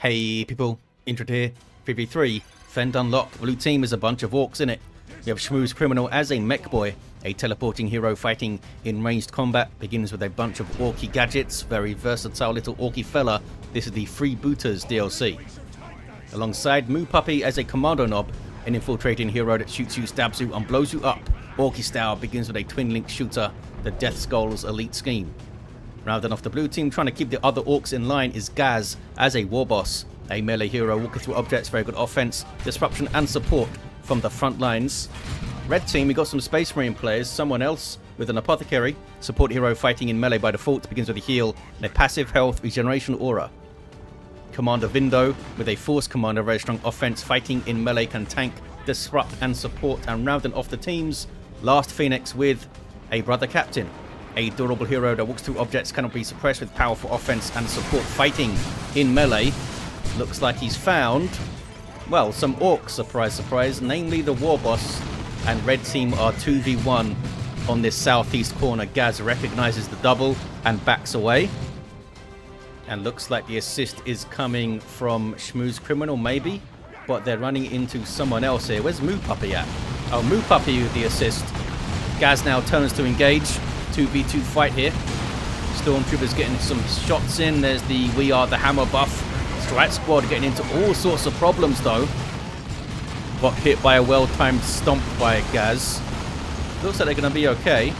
Hey people, Intro here, 3v3, Fend Unlocked. Blue team is a bunch of orcs in it. We have SchmusCriminal as a Mekboy, a teleporting hero fighting in ranged combat. Begins with a bunch of orky gadgets, very versatile little orky fella. This is the Freebooters DLC. Alongside Moopuppy as a Kommando knob, an infiltrating hero that shoots you, stabs you and blows you up. Orky style, begins with a twin link shooter, the Death Skull's elite scheme. Rounding off the blue team, trying to keep the other orcs in line, is Ghaz as a Warboss, a melee hero walking through objects, very good offense, disruption and support from the front lines. Red team, we got some Space Marine players, SomeoneElse with an Apothecary, support hero fighting in melee by default, begins with a heal and a passive health regeneration aura. Commander Vindo with a Force Commander, very strong offense, fighting in melee, can tank, disrupt and support. And rounding off the teams, Last Phoenix with a Brother Captain, a durable hero that walks through objects, cannot be suppressed, with powerful offense and support, fighting in melee. Looks like he's found, well, some orcs, surprise surprise, namely the Warboss, and red team are 2v1 on this southeast corner. Ghaz recognizes the double and backs away. And looks like the assist is coming from SchmusCriminal maybe, but they're running into someone else here. Where's Moopuppy at? Oh, Moopuppy with the assist. Ghaz now turns to engage. 2v2 fight here. Stormtroopers getting some shots in. There's the We Are the Hammer buff. Strike Squad getting into all sorts of problems though. Got hit by a well-timed stomp by Ghaz. Looks like they're going to be okay.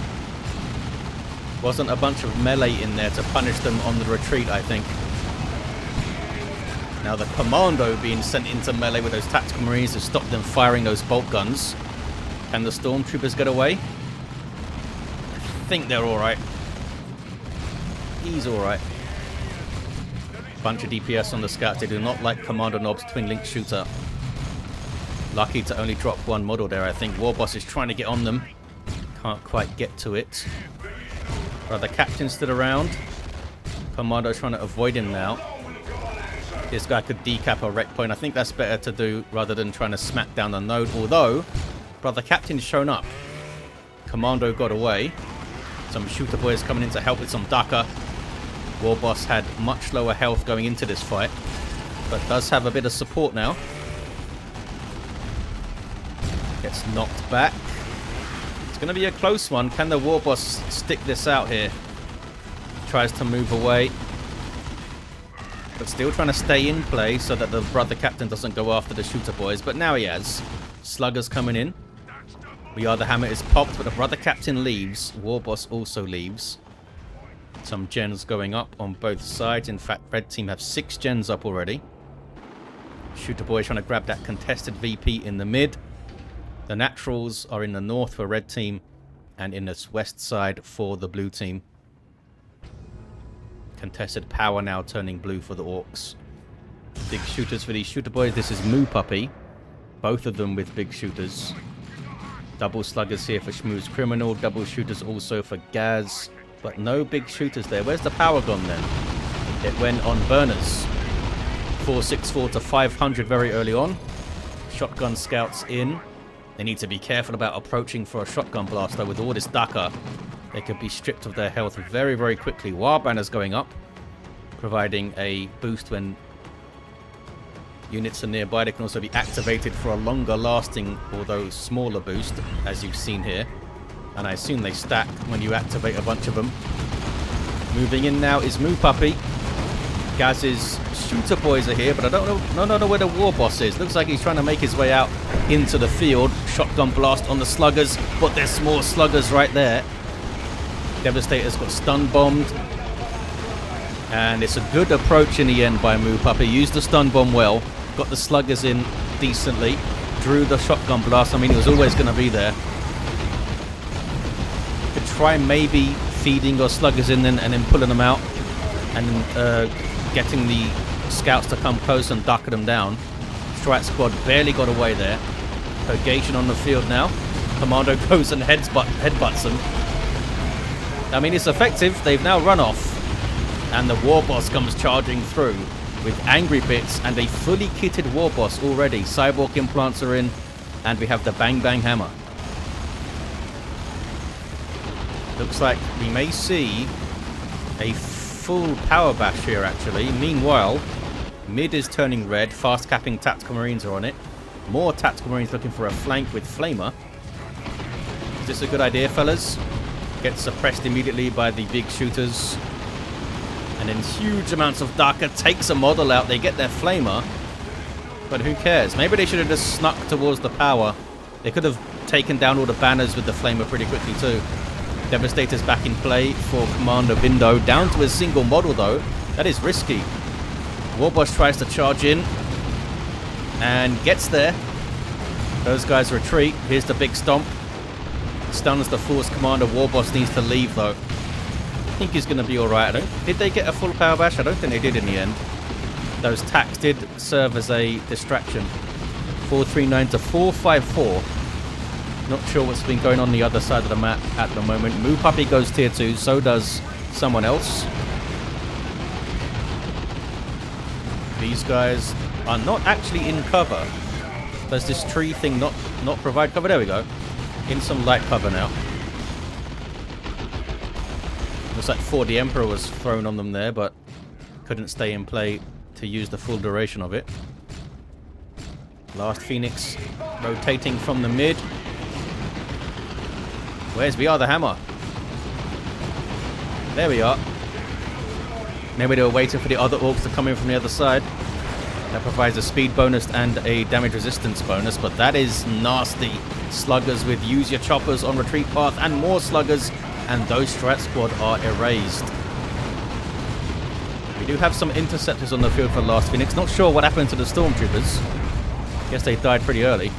Wasn't a bunch of melee in there to punish them on the retreat, I think. Now the Kommando being sent into melee with those tactical marines to stop them firing those bolt guns. Can the Stormtroopers get away? I think they're alright. He's alright. Bunch of DPS on the scouts. They do not like Commander Nob's twin link shooter. Lucky to only drop one model there, I think. Warboss is trying to get on them. Can't quite get to it. The captain stood around. Commando's trying to avoid him now. This guy could decap a wreck point. I think that's better to do rather than trying to smack down the node. Although, Brother Captain's shown up. Kommando got away. Some shooter boys coming in to help with some Daka. Warboss had much lower health going into this fight, but does have a bit of support now. Gets knocked back. It's going to be a close one. Can the Warboss stick this out here? Tries to move away, but still trying to stay in play so that the Brother Captain doesn't go after the shooter boys. But now he has. Sluggers coming in. We Are the Hammer is popped, but the Brother Captain leaves. Warboss also leaves. Some gens going up on both sides. In fact, red team have 6 gens up already. Shooter boy trying to grab that contested VP in the mid. The naturals are in the north for red team and in the west side for the blue team. Contested power now turning blue for the orcs. Big shooters for these shooter boys. This is Moopuppy. Both of them with big shooters. Double sluggers here for SchmusCriminal. Double shooters also for Ghaz. But no big shooters there. Where's the power gone then? It went on burners. 464 to 500 very early on. Shotgun scouts in. They need to be careful about approaching for a shotgun blast though. With all this Daka, they could be stripped of their health very, very quickly. War banners going up, providing a boost when units are nearby. They can also be activated for a longer lasting, although smaller boost, as you've seen here. And I assume they stack when you activate a bunch of them. Moving in now is Moopuppy. Ghaz's shooter boys are here, but I don't know where the Warboss is. Looks like he's trying to make his way out into the field. Shotgun blast on the sluggers, but there's more sluggers right there. Devastator's got stun bombed. And it's a good approach in the end by Moopuppy. Used the stun bomb well. Got the sluggers in decently. Drew the shotgun blast. I mean, it was always going to be there. You could try maybe feeding your sluggers in and then pulling them out. And getting the scouts to come close and duck them down. Strike Squad barely got away there. Purgation on the field now. Kommando goes and headbutts them. I mean, it's effective. They've now run off. And the Warboss comes charging through with angry bits and a fully kitted Warboss already. Cyborg implants are in, and we have the Bang Bang Hammer. Looks like we may see a full power bash here, actually. Meanwhile, Mid is turning red. Fast capping Tactical Marines are on it. More Tactical Marines looking for a flank with Flamer. Is this a good idea, fellas? Get suppressed immediately by the big shooters. And then huge amounts of Daka takes a model out. They get their Flamer. But who cares? Maybe they should have just snuck towards the power. They could have taken down all the banners with the Flamer pretty quickly too. Devastator's back in play for Commander Bindo. Down to a single model though. That is risky. Warboss tries to charge in. And gets there. Those guys retreat. Here's the big stomp. Stuns the Force Commander. Warboss needs to leave though. I think he's going to be alright. Did they get a full power bash? I don't think they did in the end. Those tacks did serve as a distraction. 439 to 454. Not sure what's been going on the other side of the map at the moment. Moopuppy goes tier 2, so does SomeoneElse. These guys are not actually in cover. Does this tree thing not provide cover? There we go. In some light cover now. Looks like 4D Emperor was thrown on them there, but couldn't stay in play to use the full duration of it. Last Phoenix rotating from the mid. Where's we are the hammer? There we are. Maybe they were waiting for the other Orks to come in from the other side. That provides a speed bonus and a damage resistance bonus, but that is nasty. Sluggers with use your choppers on retreat path and more sluggers, and those strat squad are erased. We do have some interceptors on the field for Last Phoenix. Not sure what happened to the Stormtroopers. Guess they died pretty early.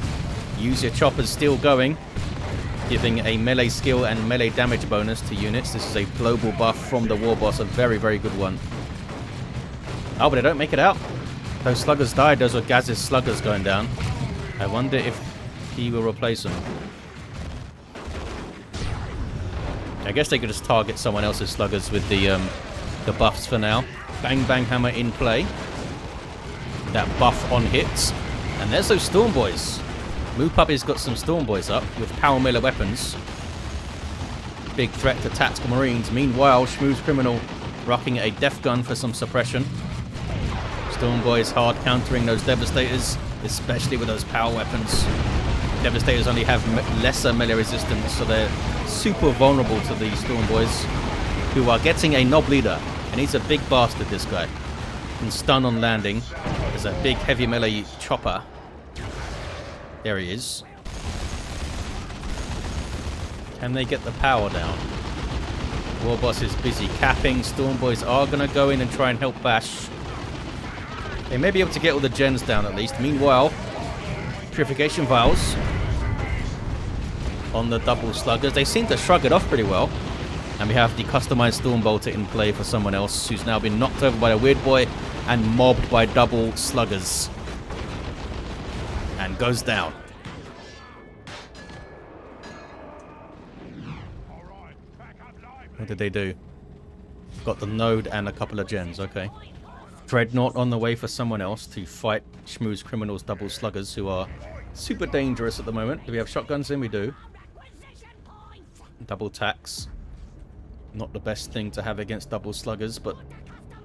Use your choppers still going, giving a melee skill and melee damage bonus to units. This is a global buff from the Warboss, a very, very good one. Oh, but they don't make it out. Those sluggers died. Those were Ghaz's sluggers going down. I wonder if he will replace them. I guess they could just target someone else's sluggers with the buffs for now. Bang Bang Hammer in play. That buff on hits. And there's those Storm Boys. Moopuppy's got some Storm Boys up with power melee weapons. Big threat to Tactical Marines. Meanwhile, SchmusCriminal rocking a Death Gun for some suppression. Storm Boys hard countering those Devastators, especially with those power weapons. Devastators only have lesser melee resistance, so they're super vulnerable to the Storm Boys, who are getting a Knob Leader. And he's a big bastard, this guy. Can stun on landing. There's a big heavy melee chopper. There he is. Can they get the power down? Warboss is busy capping. Storm Boys are going to go in and try and help bash. They may be able to get all the gens down at least. Meanwhile, Purification Vials on the double sluggers. They seem to shrug it off pretty well. And we have the customized Storm Bolter in play for SomeoneElse, who's now been knocked over by a Weird Boy and mobbed by double sluggers. And goes down. What did they do? Got the node and a couple of gens, okay. Dreadnought on the way for SomeoneElse to fight SchmusCriminal's double sluggers, who are super dangerous at the moment. Do we have shotguns in? We do. Double tacks. Not the best thing to have against double sluggers, but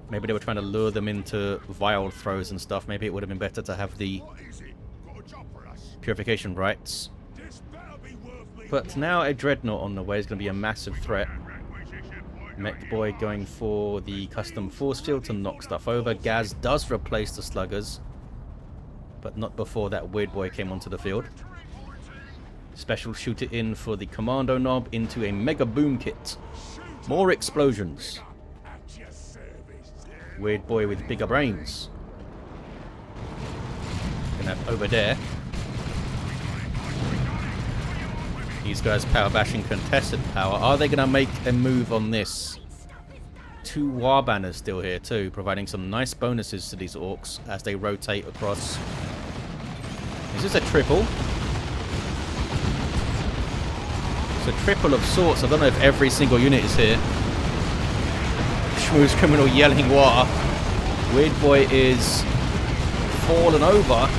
maybe they were trying to lure them into vial throws and stuff. Maybe it would have been better to have the Purification Rites. But now a Dreadnought on the way is going to be a massive threat. Mekboy going for the custom force field to knock stuff over. Ghaz does replace the sluggers, but not before that Weird Boy came onto the field. Special shooter in for the Kommando knob into a Mega Boom Kit. More explosions. Weird Boy with bigger brains. Gonna have over there. These guys power bashing contested power. Are they going to make a move on this? 2 War Banners still here too, providing some nice bonuses to these Orks as they rotate across. Is this a triple? It's a triple of sorts. I don't know if every single unit is here. SchmusCriminal yelling war. Weird Boy is fallen over.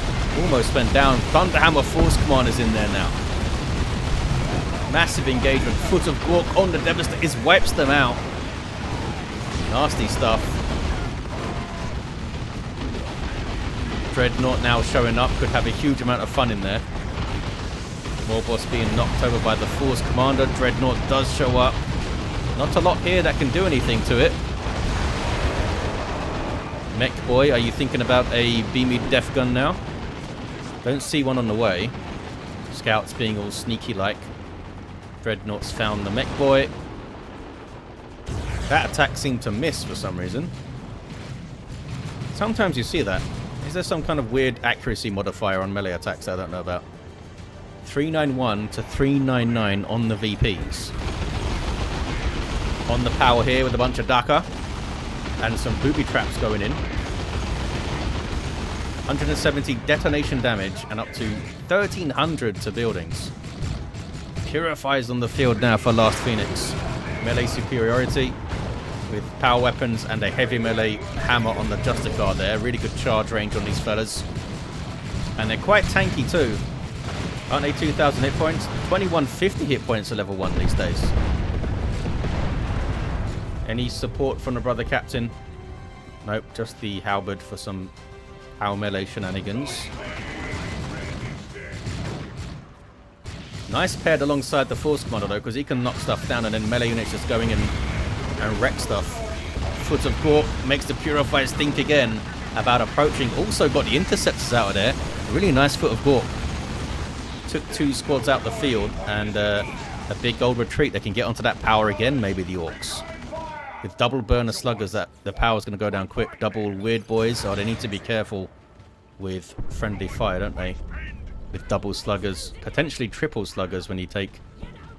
Almost went down. Thunderhammer Force Commander's in there now. Massive engagement. Foot of Gork on the Devastators, wipes them out. Nasty stuff. Dreadnought now showing up could have a huge amount of fun in there. Warboss being knocked over by the Force Commander. Dreadnought does show up. Not a lot here that can do anything to it. Mekboy, are you thinking about a beamy death gun now? Don't see one on the way. Scouts being all sneaky-like. Dreadnoughts found the Mekboy. That attack seemed to miss for some reason. Sometimes you see that. Is there some kind of weird accuracy modifier on melee attacks I don't know about? 391 to 399 on the VPs. On the power here with a bunch of Daka. And some booby traps going in. 170 detonation damage and up to 1300 to buildings. Purifies on the field now for Last Phoenix. Melee superiority with power weapons and a heavy melee hammer on the Justicar there. Really good charge range on these fellas. And they're quite tanky too. Aren't they 2,000 hit points? 2150 hit points at level 1 these days. Any support from the brother captain? Nope, just the halberd for some power melee shenanigans. Nice paired alongside the Force Commander though, because he can knock stuff down and then melee units just going in and wreck stuff. Foot of Gork makes the Purifiers think again about approaching. Also got the Interceptors out of there. Really nice Foot of Gork. Took 2 squads out the field and a big gold retreat. They can get onto that power again, maybe the Orks. With double burner sluggers, that the power's going to go down quick. Double weird boys. Oh, they need to be careful with friendly fire, don't they? With double sluggers. Potentially triple sluggers when you take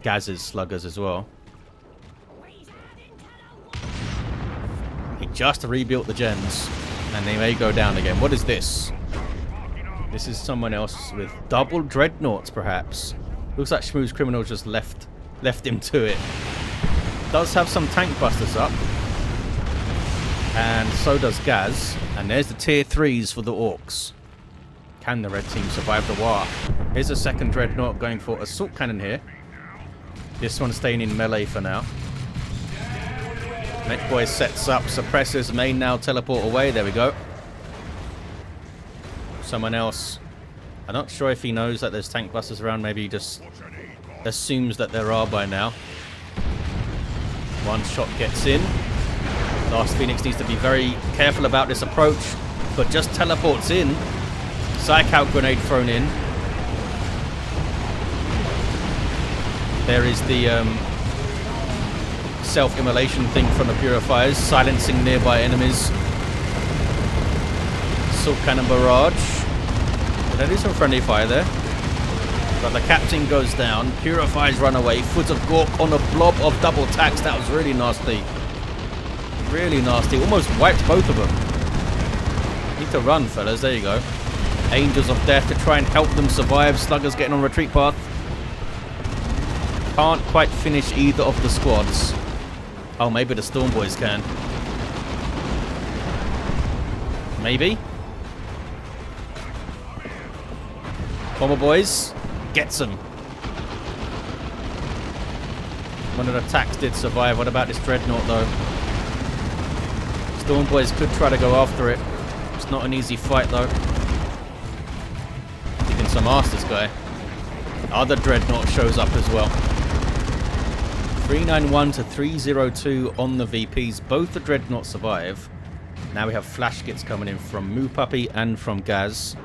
Ghaz's sluggers as well. He just rebuilt the gens. And they may go down again. What is this? This is someone else with double dreadnoughts, perhaps. Looks like SchmusCriminal just left him to it. Does have some tank busters up. And so does Ghaz. And there's the tier 3s for the Orks. Can the red team survive the WAAAGH? Here's a second dreadnought going for assault cannon here. This one's staying in melee for now. Mekboy sets up suppressors, may now teleport away. There we go. Someone else. I'm not sure if he knows that there's tank busters around. Maybe he just assumes that there are by now. One shot gets in. Last Phoenix needs to be very careful about this approach, but just teleports in. Psych out grenade thrown in. There is the self-immolation thing from the Purifiers, silencing nearby enemies. Assault cannon barrage. There is some friendly fire there. But the captain goes down. Purifiers run away. Foot of Gork on a blob of double tax. That was really nasty. Really nasty. Almost wiped both of them. Need to run, fellas. There you go. Angels of Death to try and help them survive. Sluggers getting on retreat path. Can't quite finish either of the squads. Oh, maybe the Storm Boys can. Maybe. Bomber Boys gets them. One of the attacks did survive. What about this Dreadnought, though? Storm Boys could try to go after it. It's not an easy fight, though. Taking some arse, this guy. Other Dreadnought shows up as well. 391 to 302 on the VPs. Both the Dreadnoughts survive. Now we have flash kits coming in from Moopuppy and from Ghaz.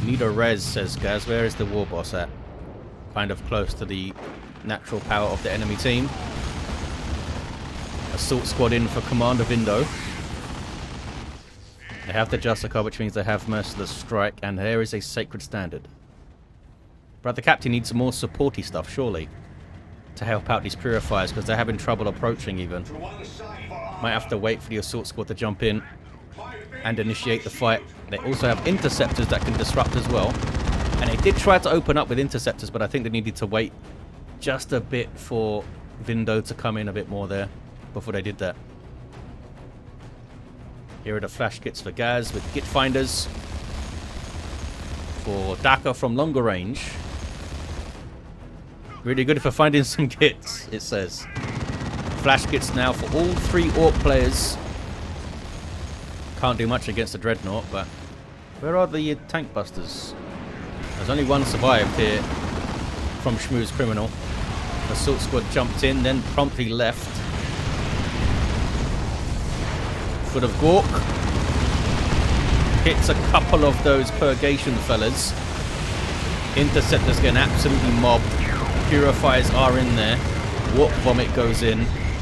Need a res, says Ghaz. Where is the Warboss at? Kind of close to the natural power of the enemy team. Assault squad in for Commander Vindo. They have the Justicar, which means they have Merciless Strike, and there is a Sacred Standard. But the captain needs some more supporty stuff, surely, to help out these Purifiers, because they're having trouble approaching even. Might have to wait for the Assault squad to jump in and initiate the fight. They also have Interceptors that can disrupt as well. And they did try to open up with Interceptors, but I think they needed to wait just a bit for Vindo to come in a bit more there before they did that. Here are the flash kits for Ghaz with Git Finders. For Daka from longer range. Really good for finding some kits, it says. Flash kits now for all 3 Orc players. Can't do much against the Dreadnought, but Where are the tank busters? There's only one survived here from SchmusCriminal. Assault squad jumped in, then promptly left. Foot of Gork. Hits a couple of those purgation fellas. Interceptors getting absolutely mobbed. Purifiers are in there. Warp Vomit goes in.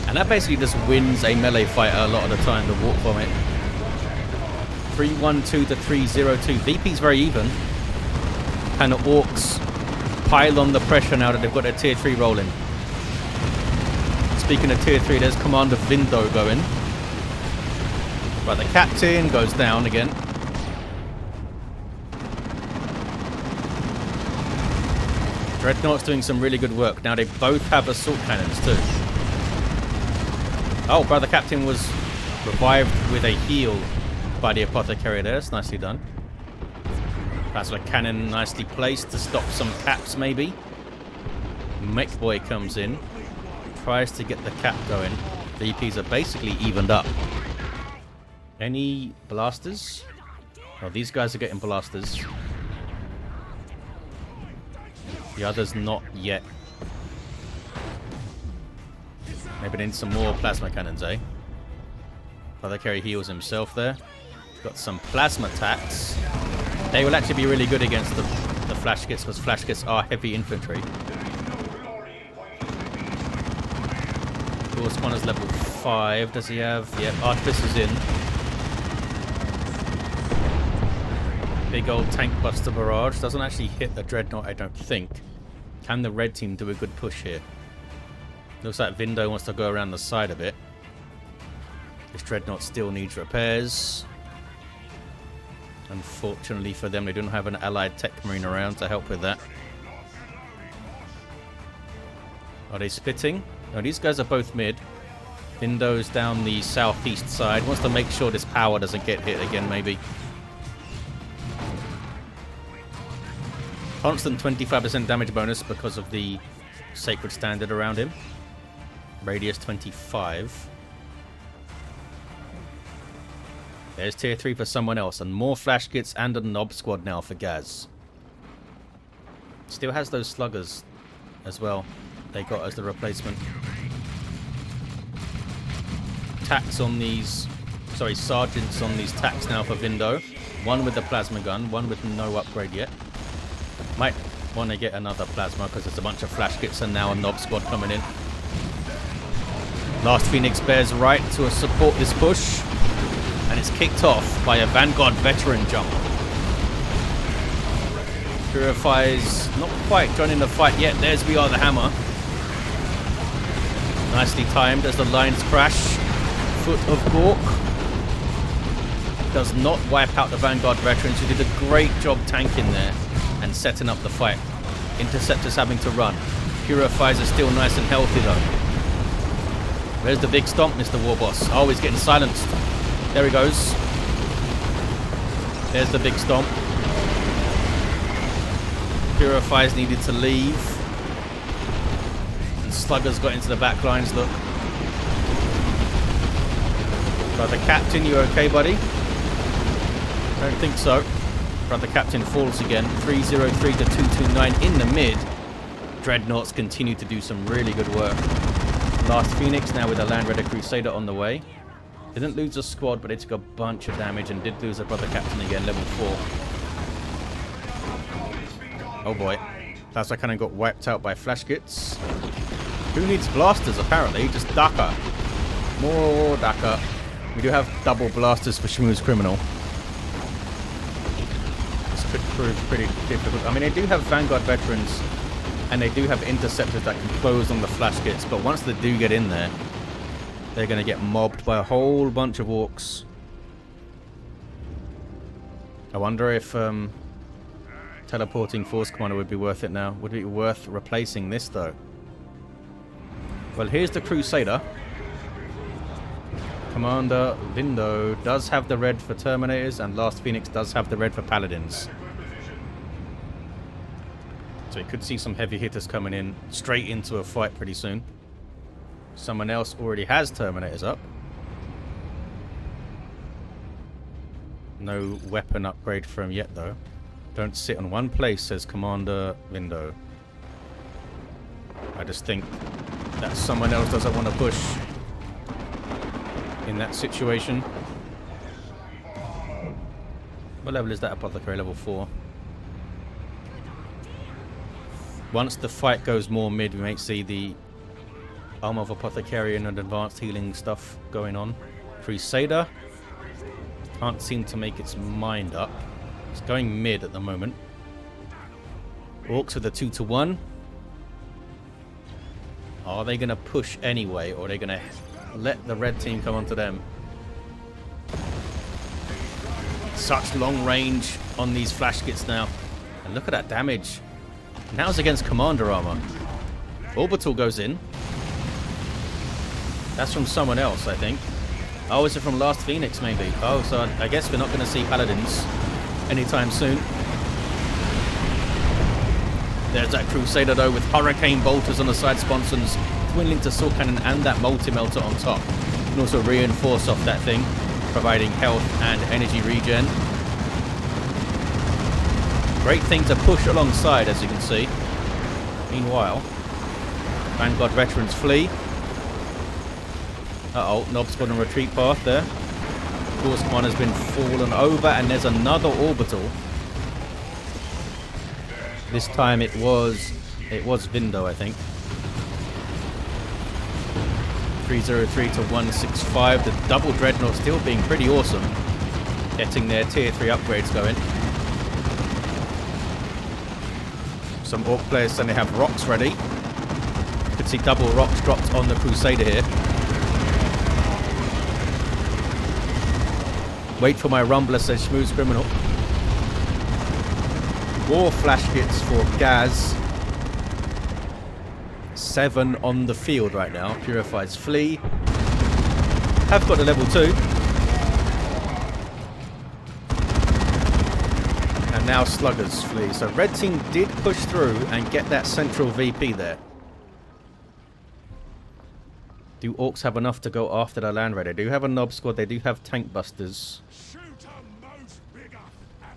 And that basically just wins a melee fight a lot of the time, the Warp Vomit. 3-1-2 to 3-0-2. VP's very even. And the Orks pile on the pressure now that they've got their tier 3 rolling. Speaking of tier 3, there's Commander Vindo going. Right, the captain goes down again. Dreadnought's doing some really good work. Now they both have assault cannons too. Oh, Brother Captain was revived with a heal by the Apothecary there. That's nicely done. Plasma cannon nicely placed to stop some caps maybe. Mekboy comes in. Tries to get the cap going. VPs are basically evened up. Any blasters? Oh, these guys are getting blasters. The others not yet. Maybe they need some more plasma cannons, eh? Apothecary heals himself there. Got some plasma attacks. They will actually be really good against the flash kits because flash kits are heavy infantry. Force one is level 5. Does he have? Yep, Artificer's in. Big old tank buster barrage. Doesn't actually hit the Dreadnought, I don't think. Can the red team do a good push here? Looks like Vindo wants to go around the side of it. This Dreadnought still needs repairs. Unfortunately for them, they don't have an allied tech marine around to help with that. Are they splitting? No, these guys are both mid. Vindo's down the southeast side. Wants to make sure this power doesn't get hit again, maybe. Constant 25% damage bonus because of the sacred standard around him. Radius 25. There's tier 3 for someone else, and more flash kits and a knob squad now for Ghaz. Still has those sluggers as well. They got as the replacement. Tacks on these, sorry, sergeants on these tacks now for Vindo. One with the plasma gun, one with no upgrade yet. Might want to get another plasma because there's a bunch of flash kits and now a knob squad coming in. Last Phoenix bears right to support this push. And it's kicked off by a Vanguard veteran jump. Purifies not quite joining the fight yet. There's We Are the Hammer. Nicely timed as the lines crash. Foot of Gork. Does not wipe out the Vanguard veterans who did a great job tanking there and setting up the fight. Interceptors having to run. Purifiers are still nice and healthy though. Where's the big stomp, Mr. Warboss? Oh, he's getting silenced. There he goes. There's the big stomp. Purifiers needed to leave. And Sluggers got into the back lines, look. Brother Captain, you okay, buddy? Don't think so. Brother Captain falls again. 303 to 229 in the mid. Dreadnoughts continue to do some really good work. Last Phoenix now with a Land Raider Crusader on the way. Didn't lose a squad, but they took a bunch of damage and did lose a Brother Captain again, level 4. Oh boy. Plasma Cannon got wiped out by flash kits. Who needs blasters, apparently? Just Daka. More Daka. We do have double blasters for SchmusCriminal. This could prove pretty difficult. I mean, they do have Vanguard veterans, and they do have interceptors that can close on the flash kits, but once they do get in there, they're going to get mobbed by a whole bunch of Orks. I wonder if teleporting Force Commander would be worth it now. Would it be worth replacing this, though? Well, here's the Crusader. Commander Vindo does have the red for Terminators, and Last Phoenix does have the red for Paladins. So you could see some heavy hitters coming in straight into a fight pretty soon. Someone else already has Terminators up. No weapon upgrade for him yet, though. Don't sit on one place, says Commander Vindo. I just think that someone else doesn't want to push in that situation. What level is that Apothecary? Level 4. Once the fight goes more mid, we might see the Armor of Apothecary and advanced healing stuff going on. Crusader can't seem to make its mind up. It's going mid at the moment. Orks with a 2-to-1. Are they going to push anyway, or are they going to let the red team come onto them? Such long range on these flash kits now. And look at that damage. Now it's against commander armor. Orbital goes in. That's from someone else, I think. Oh, is it from Last Phoenix, maybe? Oh, so I guess we're not going to see Paladins anytime soon. There's that Crusader, though, with Hurricane Bolters on the side sponsons, Twin to Sword Cannon, and that Multi-Melter on top. You can also reinforce off that thing, providing health and energy regen. Great thing to push alongside, as you can see. Meanwhile, Vanguard veterans flee. Uh-oh, Nob's got a retreat path there. Of course, one has been fallen over, and there's another orbital. This time it was Vindo, I think. 303 to 165. The double Dreadnought still being pretty awesome. Getting their tier 3 upgrades going. Some Orc players saying they have rocks ready. You could see double rocks dropped on the Crusader here. Wait for my rumbler, says SchmusCriminal. More flash kits for Ghaz. 7 on the field right now. Purifies flee. Have got the level 2. And now sluggers flee. So red team did push through and get that central VP there. Do Orcs have enough to go after the land raid? They do have a Nob squad. They do have tank busters.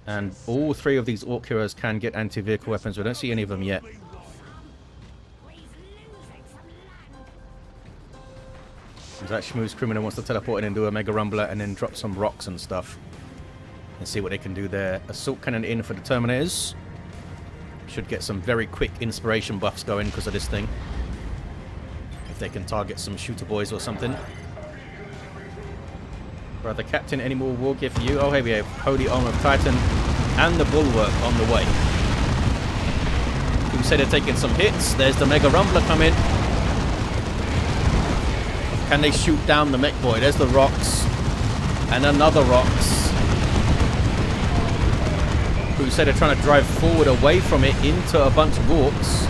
And all 3 of these Orc heroes can get anti-vehicle weapons. We don't see any of them yet. That SchmusCriminal wants to teleport in and do a Mega Rumbler and then drop some rocks and stuff. And see what they can do there. Assault Cannon in for the Terminators. Should get some very quick inspiration buffs going because of this thing. If they can target some shooter boys or something. Brother Captain, any more war gear for you? Oh, here we have Holy Armor of Titan and the Bulwark on the way. Crusader taking some hits. There's the Mega Rumbler coming. Can they shoot down the Mekboy? There's the rocks. And another rocks. Crusader trying to drive forward away from it into a bunch of Orcs.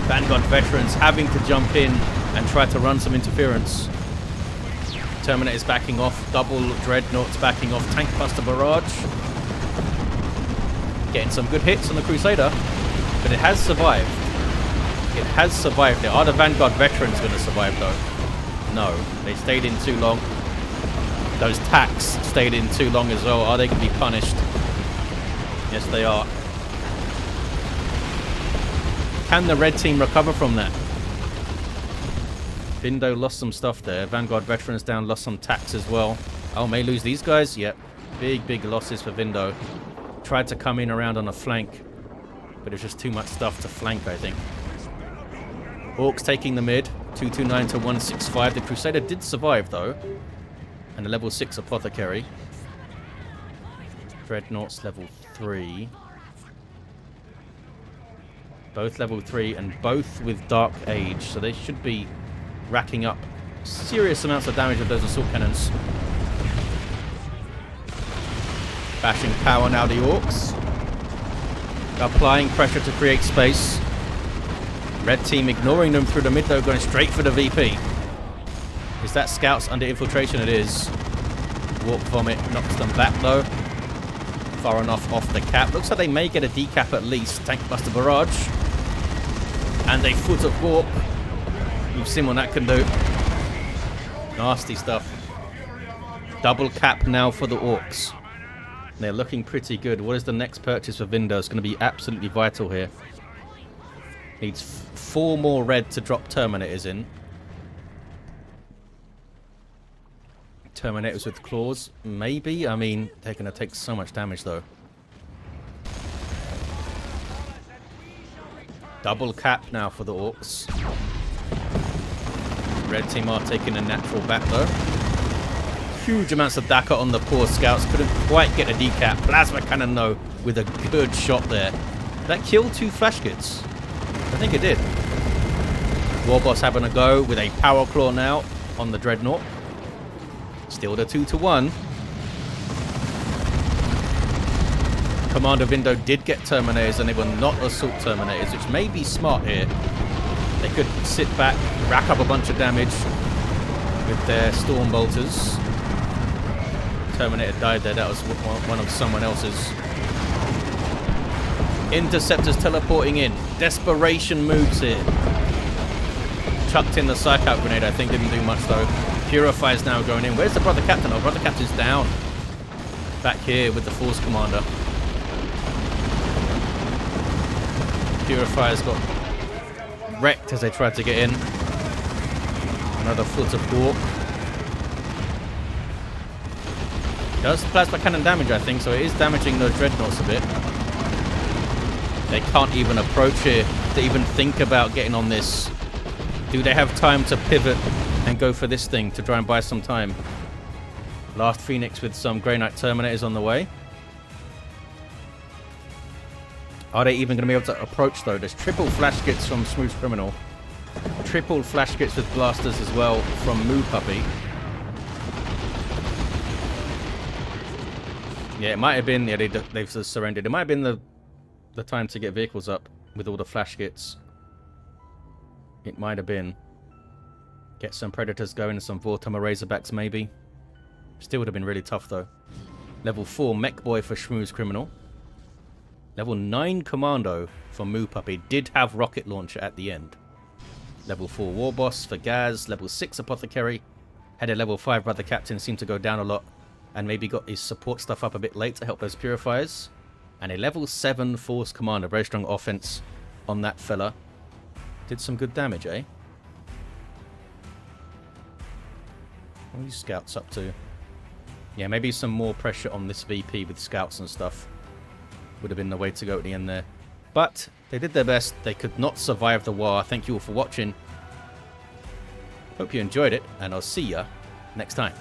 Vanguard veterans having to jump in and try to run some interference. Terminator's backing off. Double Dreadnoughts backing off. Tank Buster Barrage. Getting some good hits on the Crusader. But it has survived. It has survived. Are the Vanguard veterans going to survive, though? No. They stayed in too long. Those tacks stayed in too long as well. Are they going to be punished? Yes, they are. Can the red team recover from that? Vindo lost some stuff there. Vanguard veterans down, lost some tacks as well. Oh, may lose these guys? Yep. Big losses for Vindo. Tried to come in around on a flank, but it's just too much stuff to flank, I think. Orcs taking the mid. 229 to 165. The Crusader did survive, though. And a level 6 Apothecary. Dreadnoughts level 3. Both level 3 and both with Dark Age. So they should be racking up serious amounts of damage with those assault cannons. Bashing power now, the Orcs. Applying pressure to create space. Red team ignoring them through the mid, though, going straight for the VP. Is that scouts under infiltration? It is. Warp Vomit knocks them back, though. Far enough off the cap. Looks like they may get a decap at least. Tank Buster Barrage. And a Foot of Warp. You've seen what that can do. Nasty stuff. Double cap now for the Orcs. They're looking pretty good. What is the next purchase for Vindo? It's going to be absolutely vital here. Needs 4 more red to drop Terminators in. Terminators with claws, maybe? I mean, they're going to take so much damage, though. Double cap now for the Orks. Red team are taking a natural back, though. Huge amounts of Daka on the poor scouts. Couldn't quite get a decap. Plasma cannon, though, with a good shot there. That killed 2 flash kits. I think it did. Warboss having a go with a power claw now on the Dreadnought. Still the 2-to-1. Commander Vindo did get Terminators, and they were not Assault Terminators, which may be smart here. They could sit back, rack up a bunch of damage with their Storm Bolters. Terminator died there. That was one of someone else's. Interceptors teleporting in. Desperation moves here. Chucked in the Psych Out Grenade, I think. Didn't do much, though. Purifier's now going in. Where's the Brother Captain? Oh, Brother Captain's down. Back here with the Force Commander. Purifier's got wrecked as they tried to get in. Another foot of Orc. Does plasma cannon damage, I think, so it is damaging those Dreadnoughts a bit. They can't even approach here to even think about getting on this. Do they have time to pivot and go for this thing to try and buy some time? Last Phoenix with some Grey Knight Terminators on the way. Are they even going to be able to approach, though? There's triple flash kits from SchmusCriminal. Triple flash kits with blasters as well from Moopuppy. Yeah, it might have been... Yeah, they've surrendered. It might have been the time to get vehicles up with all the flash kits. It might have been. Get some Predators going and some Warhammer Razorbacks, maybe. Still would have been really tough, though. Level 4 Mekboy for SchmusCriminal. Level 9 Kommando for Moopuppy. Did have rocket launcher at the end. Level 4 Warboss for Ghaz. Level 6 Apothecary. Had a level 5 Brother Captain. Seemed to go down a lot. And maybe got his support stuff up a bit late to help those Purifiers. And a level 7 Force Commander. Very strong offense on that fella. Did some good damage, eh? What are these scouts up to? Yeah, maybe some more pressure on this VP with scouts and stuff. Would have been the way to go at the end there. But they did their best. They could not survive the war. Thank you all for watching. Hope you enjoyed it, and I'll see ya next time.